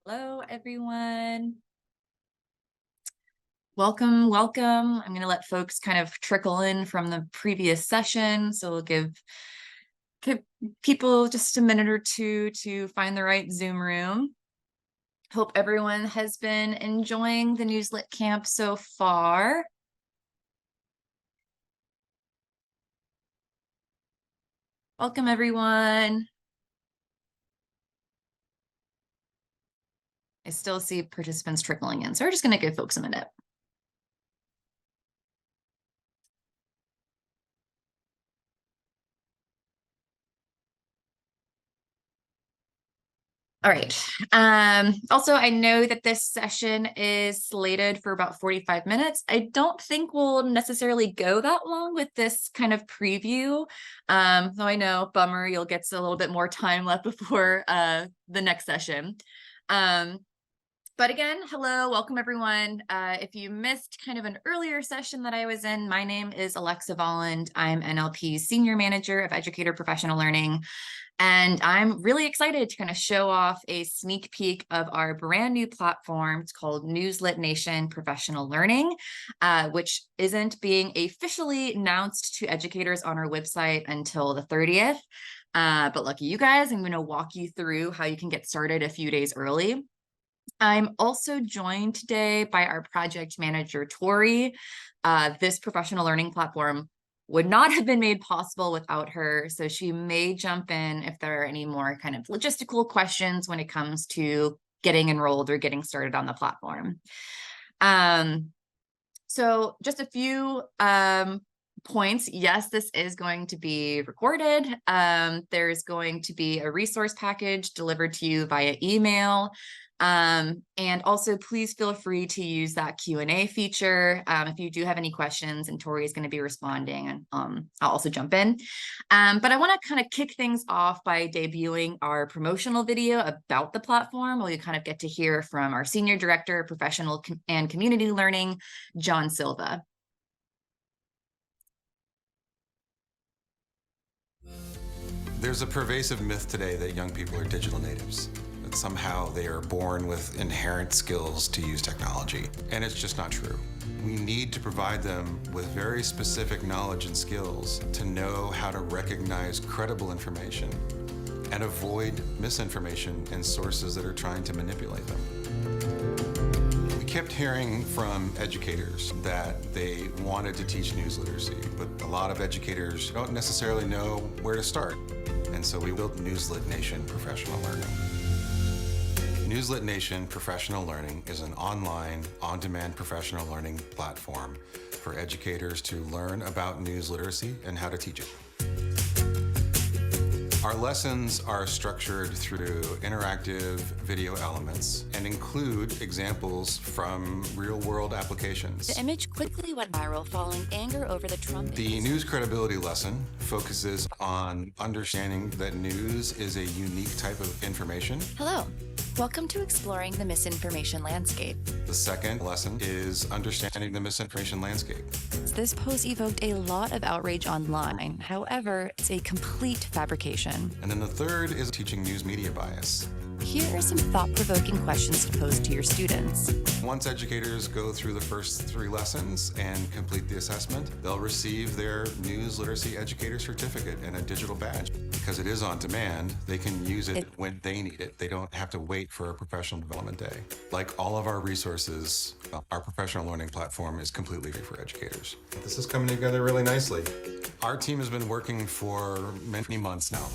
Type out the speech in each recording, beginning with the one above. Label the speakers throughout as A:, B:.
A: Hello, everyone. Welcome, welcome. I'm going to let folks kind of trickle in from the previous session. So we'll give people just a minute or two to find the right Zoom room. Hope everyone has been enjoying the NewsLitCamp so far. Welcome, everyone. I still see participants trickling in, so we're just going to give folks a minute. All right. Also, I know that this session is slated for about 45 minutes. I don't think we'll necessarily go that long with this kind of preview. Though I know, bummer, you'll get a little bit more time left before the next session. But again, hello, welcome everyone. If you missed kind of an earlier session that I was in, my name is Alexa Volland. I'm NLP's Senior Manager of Educator Professional Learning. And I'm really excited to kind of show off a sneak peek of our brand new platform. It's called NewsLitNation Professional Learning, which isn't being officially announced to educators on our website until the 30th. But lucky you guys, I'm going to walk you through how you can get started a few days early. I'm also joined today by our project manager, Tori. This professional learning platform would not have been made possible without her. So she may jump in if there are any more kind of logistical questions when it comes to getting enrolled or getting started on the platform. So just a few points. Yes, this is going to be recorded. There's going to be a resource package delivered to you via email. And also please feel free to use that Q&A feature if you do have any questions, and Tori is going to be responding, and I'll also jump in. But I want to kind of kick things off by debuting our promotional video about the platform, where you kind of get to hear from our Senior Director of Professional and Community Learning, John Silva.
B: There's a pervasive myth today that young people are digital natives. That somehow they are born with inherent skills to use technology. And it's just not true. We need to provide them with very specific knowledge and skills to know how to recognize credible information and avoid misinformation and sources that are trying to manipulate them. We kept hearing from educators that they wanted to teach news literacy, but a lot of educators don't necessarily know where to start. And so we built NewsLitNation Professional Learning. NewsLitNation Professional Learning is an online, on-demand professional learning platform for educators to learn about news literacy and how to teach it. Our lessons are structured through interactive video elements and include examples from real-world applications.
C: The image quickly went viral following anger over the Trump.
B: The news credibility lesson focuses on understanding that news is a unique type of information.
C: Hello. Welcome to Exploring the Misinformation Landscape.
B: The second lesson is understanding the misinformation landscape.
C: This post evoked a lot of outrage online. However, it's a complete fabrication.
B: And then the third is teaching news media bias.
C: Here are some thought-provoking questions to pose to your students.
B: Once educators go through the first 3 lessons and complete the assessment, they'll receive their News Literacy Educator Certificate and a digital badge. Because it is on demand, they can use it when they need it. They don't have to wait for a professional development day. Like all of our resources, our professional learning platform is completely free for educators. This is coming together really nicely. Our team has been working for many months now,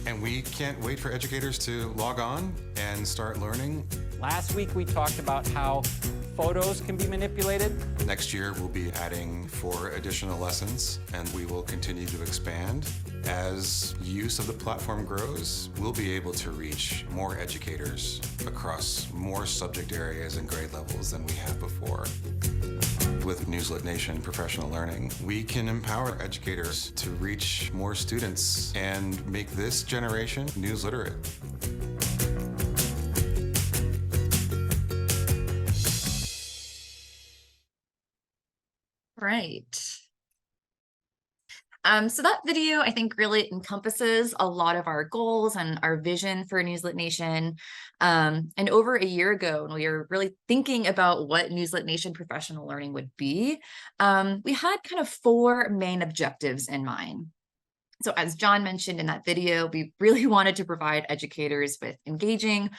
B: and we can't wait for educators to log on and start learning.
D: Last week we talked about how photos can be manipulated.
B: Next year we'll be adding 4 additional lessons, and we will continue to expand. As use of the platform grows, we'll be able to reach more educators across more subject areas and grade levels than we have before. With NewsLitNation Professional Learning, we can empower educators to reach more students and make this generation news literate.
A: Right. So that video, I think, really encompasses a lot of our goals and our vision for NewsLitNation. And over a year ago, when we were really thinking about what NewsLitNation Professional Learning would be, we had kind of 4 main objectives in mind. So as John mentioned in that video, we really wanted to provide educators with engaging,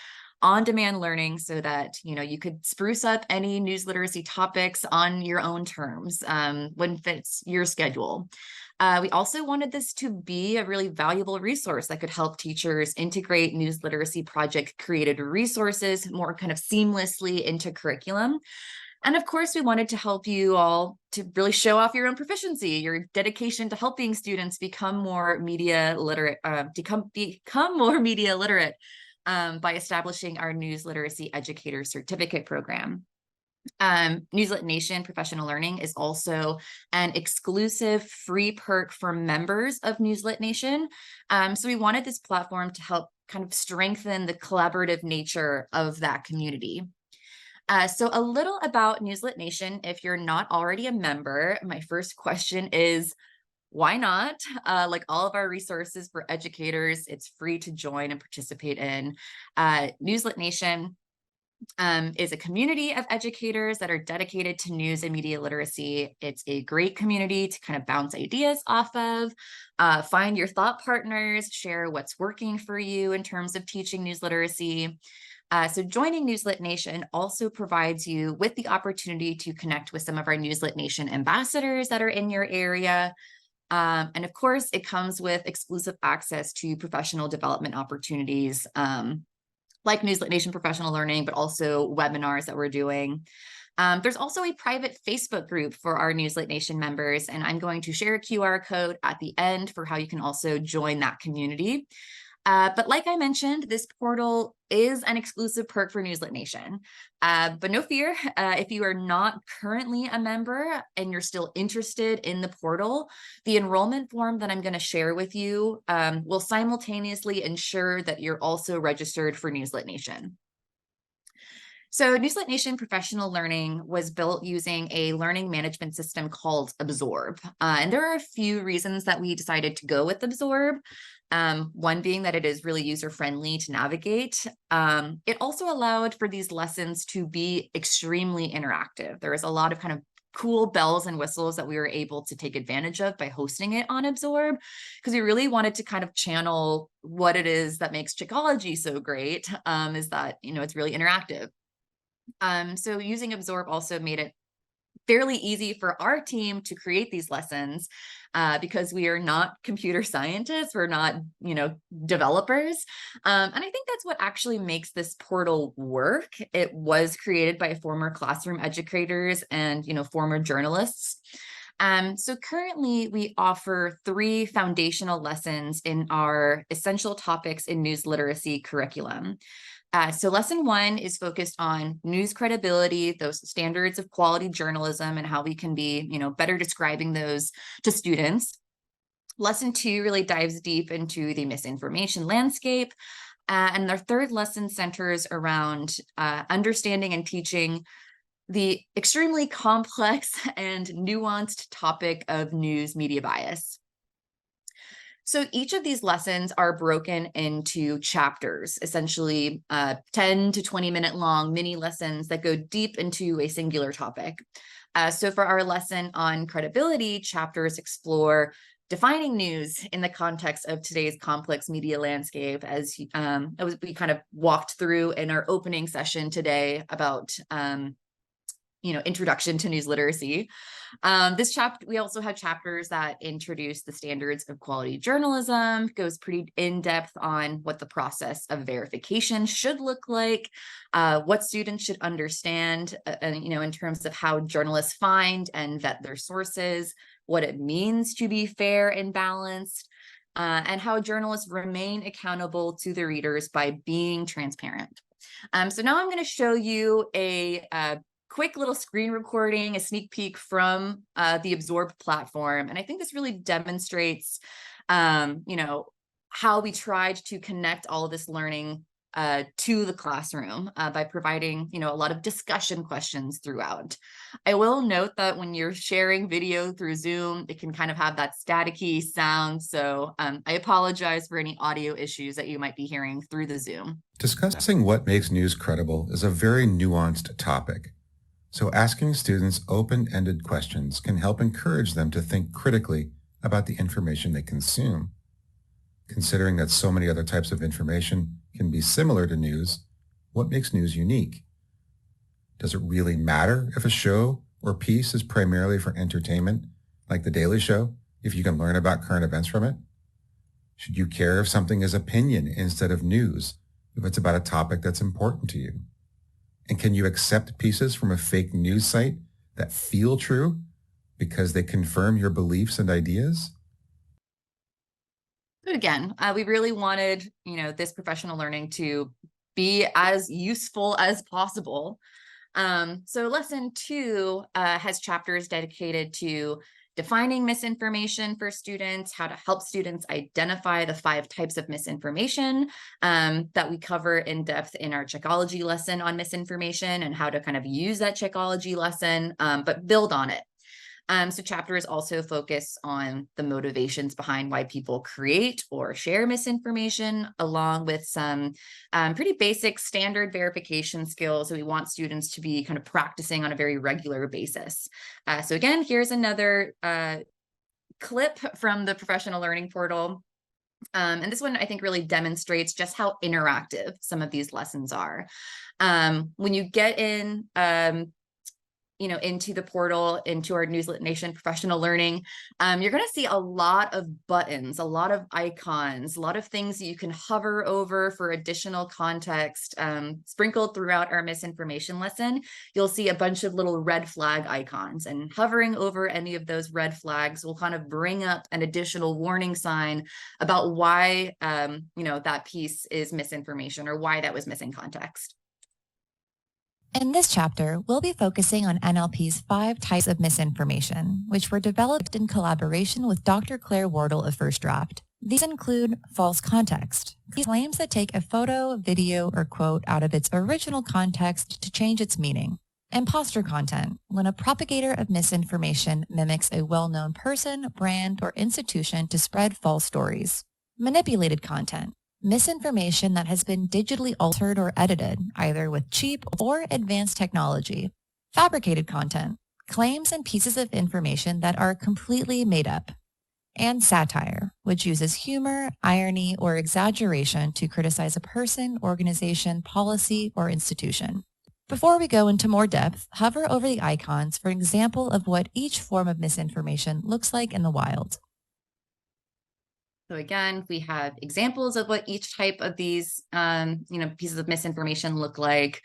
A: on-demand learning so that you could spruce up any news literacy topics on your own terms when fits your schedule. We also wanted this to be a really valuable resource that could help teachers integrate news literacy project created resources more kind of seamlessly into curriculum. And of course, we wanted to help you all to really show off your own proficiency, your dedication to helping students become more media literate, become more media literate by establishing our News Literacy Educator Certificate program. NewsLitNation Professional Learning is also an exclusive free perk for members of NewsLitNation. So we wanted this platform to help kind of strengthen the collaborative nature of that community. So a little about NewsLitNation. If you're not already a member, my first question is, why not? Like all of our resources for educators, it's free to join and participate in. NewsLitNation is a community of educators that are dedicated to news and media literacy. It's a great community to kind of bounce ideas off of, find your thought partners, share what's working for you in terms of teaching news literacy. So joining NewsLitNation also provides you with the opportunity to connect with some of our NewsLitNation ambassadors that are in your area. And of course, it comes with exclusive access to professional development opportunities like NewsLitNation Professional Learning, but also webinars that we're doing. There's also a private Facebook group for our NewsLitNation members, and I'm going to share a QR code at the end for how you can also join that community. But like I mentioned, this portal is an exclusive perk for NewsLitNation. But no fear, if you are not currently a member and you're still interested in the portal, the enrollment form that I'm going to share with you will simultaneously ensure that you're also registered for NewsLitNation. So NewsLitNation Professional Learning was built using a learning management system called Absorb. And there are a few reasons that we decided to go with Absorb. One being that it is really user-friendly to navigate. It also allowed for these lessons to be extremely interactive. There was a lot of kind of cool bells and whistles that we were able to take advantage of by hosting it on Absorb, because we really wanted to kind of channel what it is that makes Chickology so great, is that, it's really interactive. So using Absorb also made it fairly easy for our team to create these lessons because we are not computer scientists, we're not, developers. And I think that's what actually makes this portal work. It was created by former classroom educators and, former journalists. So currently we offer 3 foundational lessons in our essential topics in news literacy curriculum. So lesson 1 is focused on news credibility, those standards of quality journalism, and how we can be, better describing those to students. Lesson 2 really dives deep into the misinformation landscape. And their 3rd lesson centers around understanding and teaching the extremely complex and nuanced topic of news media bias. So each of these lessons are broken into chapters, essentially 10 to 20 minute long mini lessons that go deep into a singular topic. So for our lesson on credibility, chapters explore defining news in the context of today's complex media landscape, as we kind of walked through in our opening session today about introduction to news literacy. This chapter, we also have chapters that introduce the standards of quality journalism, goes pretty in-depth on what the process of verification should look like, what students should understand, in terms of how journalists find and vet their sources, what it means to be fair and balanced, and how journalists remain accountable to their readers by being transparent. So now I'm going to show you a quick little screen recording, a sneak peek from the Absorb platform. And I think this really demonstrates, how we tried to connect all of this learning to the classroom by providing, a lot of discussion questions throughout. I will note that when you're sharing video through Zoom, it can kind of have that staticky sound. So I apologize for any audio issues that you might be hearing through the Zoom.
E: Discussing what makes news credible is a very nuanced topic. So asking students open-ended questions can help encourage them to think critically about the information they consume. Considering that so many other types of information can be similar to news, what makes news unique? Does it really matter if a show or piece is primarily for entertainment, like The Daily Show, if you can learn about current events from it? Should you care if something is opinion instead of news, if it's about a topic that's important to you? And can you accept pieces from a fake news site that feel true because they confirm your beliefs and ideas?
A: But again, we really wanted, this professional learning to be as useful as possible. So lesson 2 has chapters dedicated to defining misinformation for students, how to help students identify the 5 types of misinformation that we cover in depth in our Checkology lesson on misinformation, and how to kind of use that Checkology lesson, but build on it. So chapters also focus on the motivations behind why people create or share misinformation, along with some pretty basic standard verification skills that we want students to be kind of practicing on a very regular basis. So again, here's another clip from the professional learning portal. And this one, I think, really demonstrates just how interactive some of these lessons are. When you get in, into the portal, into our NewsLitNation Professional Learning, you're going to see a lot of buttons, a lot of icons, a lot of things that you can hover over for additional context. Sprinkled throughout our misinformation lesson, you'll see a bunch of little red flag icons, and hovering over any of those red flags will kind of bring up an additional warning sign about why, that piece is misinformation, or why that was missing context.
C: In this chapter, we'll be focusing on NLP's 5 types of misinformation, which were developed in collaboration with Dr. Claire Wardle of First Draft. These include false context, claims that take a photo, video, or quote out of its original context to change its meaning. Imposter content, when a propagator of misinformation mimics a well-known person, brand, or institution to spread false stories. Manipulated content, misinformation that has been digitally altered or edited, either with cheap or advanced technology. Fabricated content, claims and pieces of information that are completely made up. And satire, which uses humor, irony, or exaggeration to criticize a person, organization, policy, or institution. Before we go into more depth, hover over the icons for an example of what each form of misinformation looks like in the wild.
A: So again, we have examples of what each type of these, pieces of misinformation look like.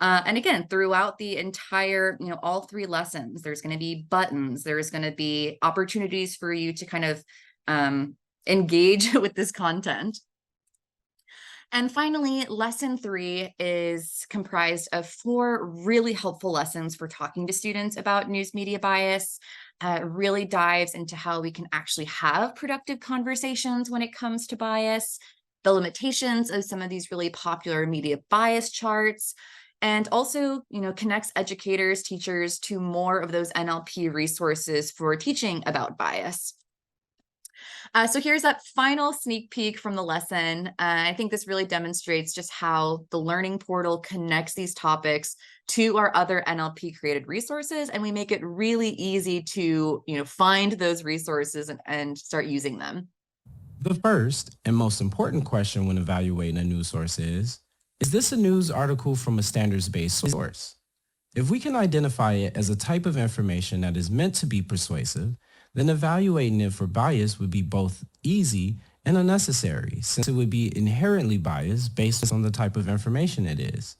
A: And again, throughout the entire, all 3 lessons, there's going to be buttons, there's going to be opportunities for you to kind of engage with this content. And finally, lesson 3 is comprised of 4 really helpful lessons for talking to students about news media bias. Really dives into how we can actually have productive conversations when it comes to bias, the limitations of some of these really popular media bias charts, and also, connects educators, teachers to more of those NLP resources for teaching about bias. So here's that final sneak peek from the lesson. I think this really demonstrates just how the learning portal connects these topics to our other NLP created resources, and we make it really easy to, find those resources and start using them.
F: The first and most important question when evaluating a news source is this a news article from a standards-based source? If we can identify it as a type of information that is meant to be persuasive, then evaluating it for bias would be both easy and unnecessary, since it would be inherently biased based on the type of information it is.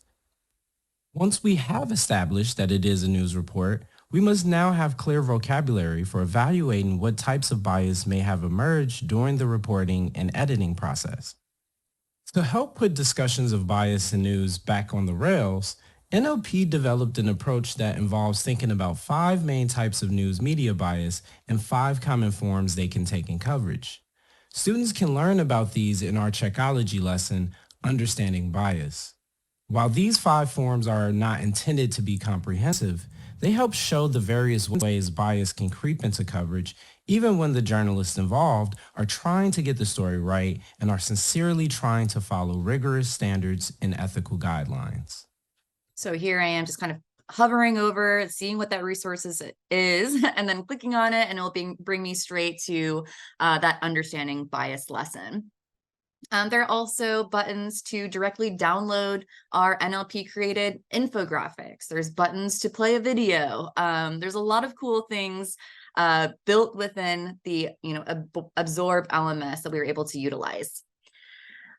F: Once we have established that it is a news report, we must now have clear vocabulary for evaluating what types of bias may have emerged during the reporting and editing process. To help put discussions of bias in news back on the rails, NLP developed an approach that involves thinking about 5 main types of news media bias and 5 common forms they can take in coverage. Students can learn about these in our Checkology lesson understanding bias. While these 5 forms are not intended to be comprehensive, they help show the various ways bias can creep into coverage, even when the journalists involved are trying to get the story right and are sincerely trying to follow rigorous standards and ethical guidelines.
A: So here I am just kind of hovering over, seeing what that resources is, and then clicking on it, and it'll bring me straight to that understanding bias lesson. There are also buttons to directly download our NLP created infographics. There's buttons to play a video. There's a lot of cool things built within the Absorb LMS that we were able to utilize.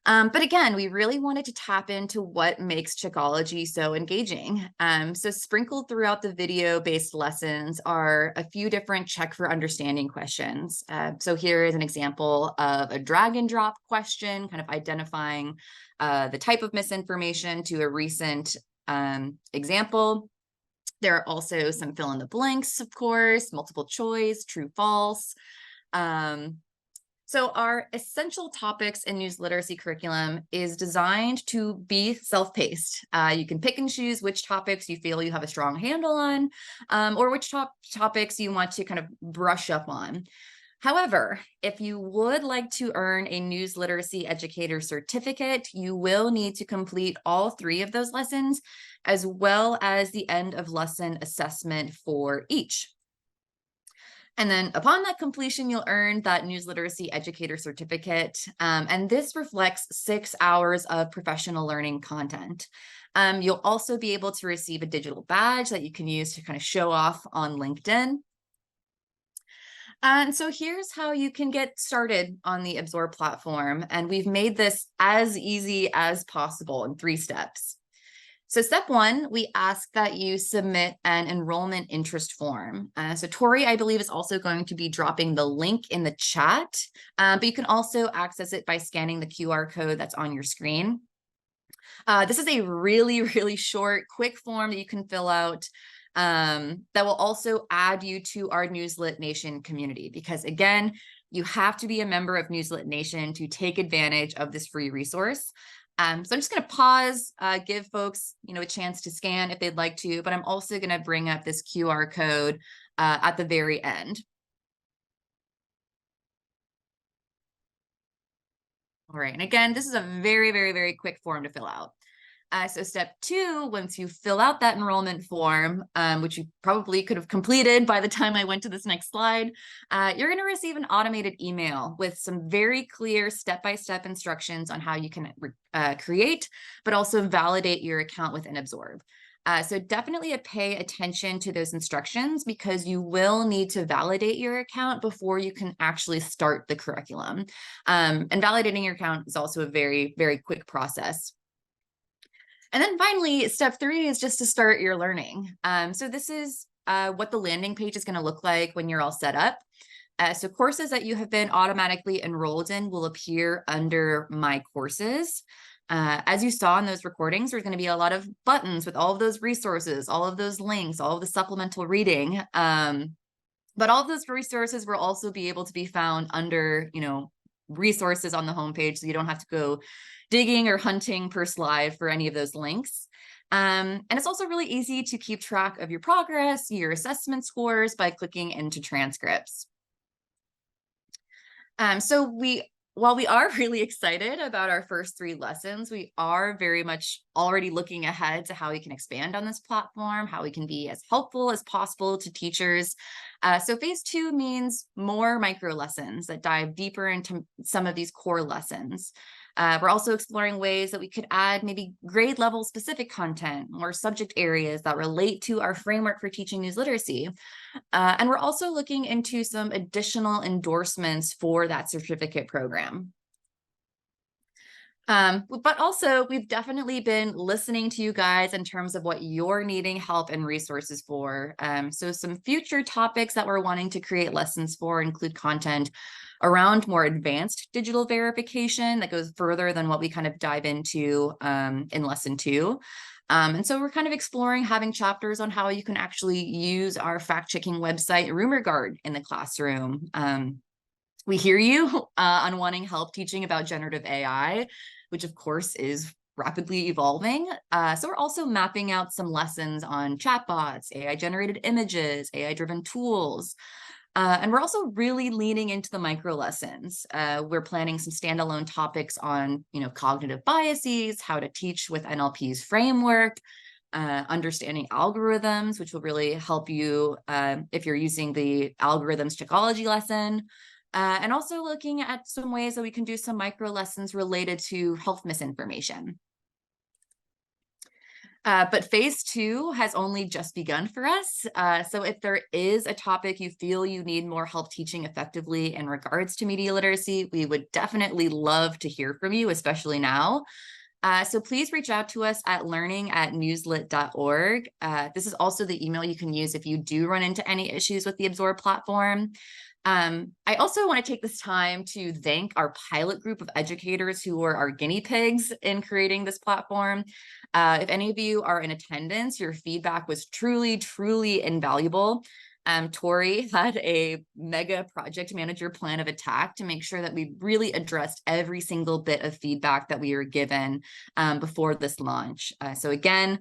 A: But again, we really wanted to tap into what makes Checkology so engaging. So sprinkled throughout the video-based lessons are a few different check for understanding questions. So here is an example of a drag and drop question, kind of identifying the type of misinformation to a recent example. There are also some fill in the blanks, of course, multiple choice, true, false. So our essential topics in news literacy curriculum is designed to be self-paced. You can pick and choose which topics you feel you have a strong handle on, or which topics you want to kind of brush up on. However, if you would like to earn a News Literacy Educator Certificate, you will need to complete all 3 of those lessons, as well as the end of lesson assessment for each. And then upon that completion, you'll earn that News Literacy Educator Certificate. And this reflects 6 hours of professional learning content. You'll also be able to receive a digital badge that you can use to kind of show off on LinkedIn. And so here's how you can get started on the Absorb platform. And we've made this as easy as possible in 3 steps. So step 1, we ask that you submit an enrollment interest form. So Tori, I believe, is also going to be dropping the link in the chat, but you can also access it by scanning the QR code that's on your screen. This is a really, really short, quick form that you can fill out that will also add you to our NewsLit Nation community, because again, you have to be a member of NewsLit Nation to take advantage of this free resource. So I'm just going to pause, give folks, a chance to scan if they'd like to, but I'm also going to bring up this QR code at the very end. All right, and again, this is a very, very, very quick form to fill out. So step 2, once you fill out that enrollment form, which you probably could have completed by the time I went to this next slide, you're going to receive an automated email with some very clear step-by-step instructions on how you can create, but also validate your account within Absorb. So definitely pay attention to those instructions, because you will need to validate your account before you can actually start the curriculum. And validating your account is also a very, very quick process. And then finally, step 3 is just to start your learning. So this is what the landing page is going to look like when you're all set up. So courses that you have been automatically enrolled in will appear under My Courses. As you saw in those recordings, there's going to be a lot of buttons with all of those resources, all of those links, all of the supplemental reading. But all of those resources will also be able to be found under, resources on the homepage, so you don't have to go digging or hunting per slide for any of those links. And it's also really easy to keep track of your progress, your assessment scores, by clicking into transcripts. While we are really excited about our first 3 lessons, we are very much already looking ahead to how we can expand on this platform, how we can be as helpful as possible to teachers. So phase 2 means more micro lessons that dive deeper into some of these core lessons. We're also exploring ways that we could add maybe grade level specific content or subject areas that relate to our framework for teaching news literacy. And we're also looking into some additional endorsements for that certificate program. But also, we've definitely been listening to you guys in terms of what you're needing help and resources for. So some future topics that we're wanting to create lessons for include content around more advanced digital verification that goes further than what we kind of dive into in lesson 2. And so we're kind of exploring having chapters on how you can actually use our fact-checking website, RumorGuard, in the classroom. We hear you on wanting help teaching about generative AI, which of course is rapidly evolving. So we're also mapping out some lessons on chatbots, AI-generated images, AI-driven tools. And we're also really leaning into the micro lessons. We're planning some standalone topics on, cognitive biases, how to teach with NLP's framework, understanding algorithms, which will really help you if you're using the algorithms Checkology lesson. And also looking at some ways that we can do some micro lessons related to health misinformation. But phase 2 has only just begun for us. So if there is a topic you feel you need more help teaching effectively in regards to media literacy, we would definitely love to hear from you, especially now. So please reach out to us at learning@newslit.org. This is also the email you can use if you do run into any issues with the Absorb platform. I also want to take this time to thank our pilot group of educators who were our guinea pigs in creating this platform. If any of you are in attendance, your feedback was truly, truly invaluable. Tori had a mega project manager plan of attack to make sure that we really addressed every single bit of feedback that we were given before this launch. So again,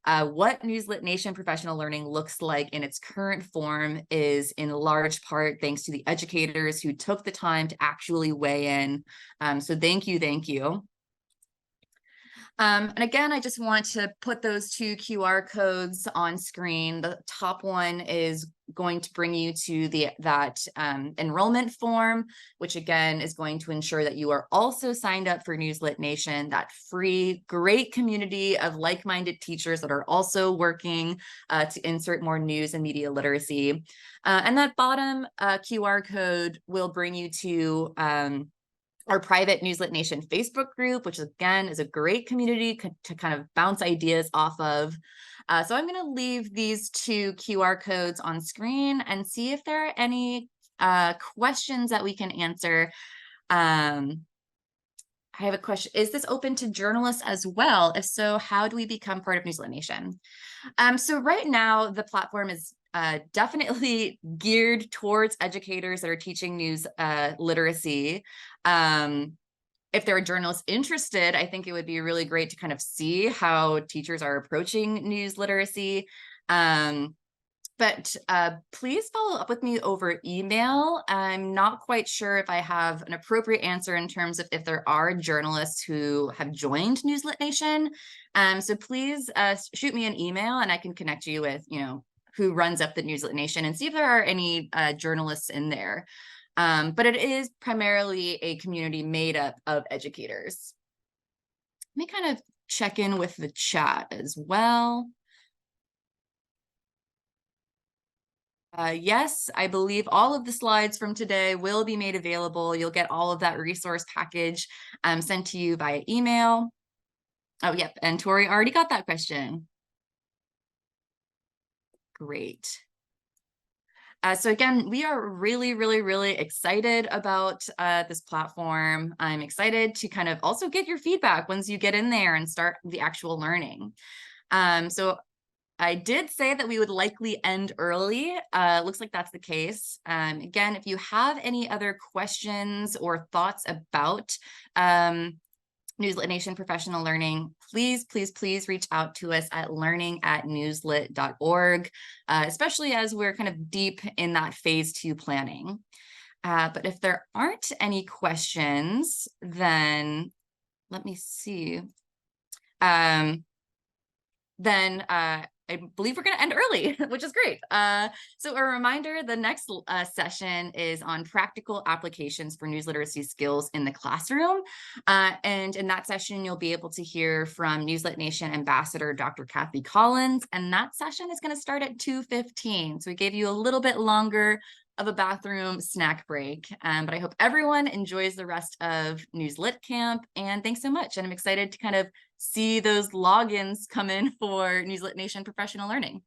A: what NewsLitNation Professional Learning looks like in its current form is in large part thanks to the educators who took the time to actually weigh in. So thank you, thank you. And again, I just want to put those 2 QR codes on screen. The top one is going to bring you to that enrollment form, which again is going to ensure that you are also signed up for NewsLit Nation, that free, great community of like-minded teachers that are also working to insert more news and media literacy. And that bottom QR code will bring you to our private NewsLit Nation Facebook group, which again is a great community to kind of bounce ideas off of. So I'm going to leave these 2 QR codes on screen and see if there are any questions that we can answer. I have a question. Is this open to journalists as well? If so, how do we become part of NewsLit Nation? So right now, the platform is definitely geared towards educators that are teaching news literacy. If there are journalists interested, I think it would be really great to kind of see how teachers are approaching news literacy. But please follow up with me over email. I'm not quite sure if I have an appropriate answer in terms of if there are journalists who have joined NewsLit Nation. So please shoot me an email and I can connect you with, who runs up the NewsLit Nation and see if there are any journalists in there. But it is primarily a community made up of educators. Let me kind of check in with the chat as well. Yes, I believe all of the slides from today will be made available. You'll get all of that resource package sent to you via email. Oh, yep, and Tori already got that question. Great. So again, we are really, really, really excited about this platform. I'm excited to kind of also get your feedback once you get in there and start the actual learning. So I did say that we would likely end early. Looks like that's the case. Again, if you have any other questions or thoughts about NewsLit Nation Professional Learning, please, please, please reach out to us at learning@newslit.org, especially as we're kind of deep in that phase 2 planning. But if there aren't any questions, then let me see. I believe we're going to end early, which is great. So a reminder, the next session is on practical applications for news literacy skills in the classroom. And in that session, you'll be able to hear from NewsLit Nation Ambassador Dr. Kathy Collins. And that session is going to start at 2:15. So we gave you a little bit longer of a bathroom snack break. But I hope everyone enjoys the rest of NewsLitCamp. And thanks so much. And I'm excited to kind of see those logins come in for NewsLit Nation Professional Learning.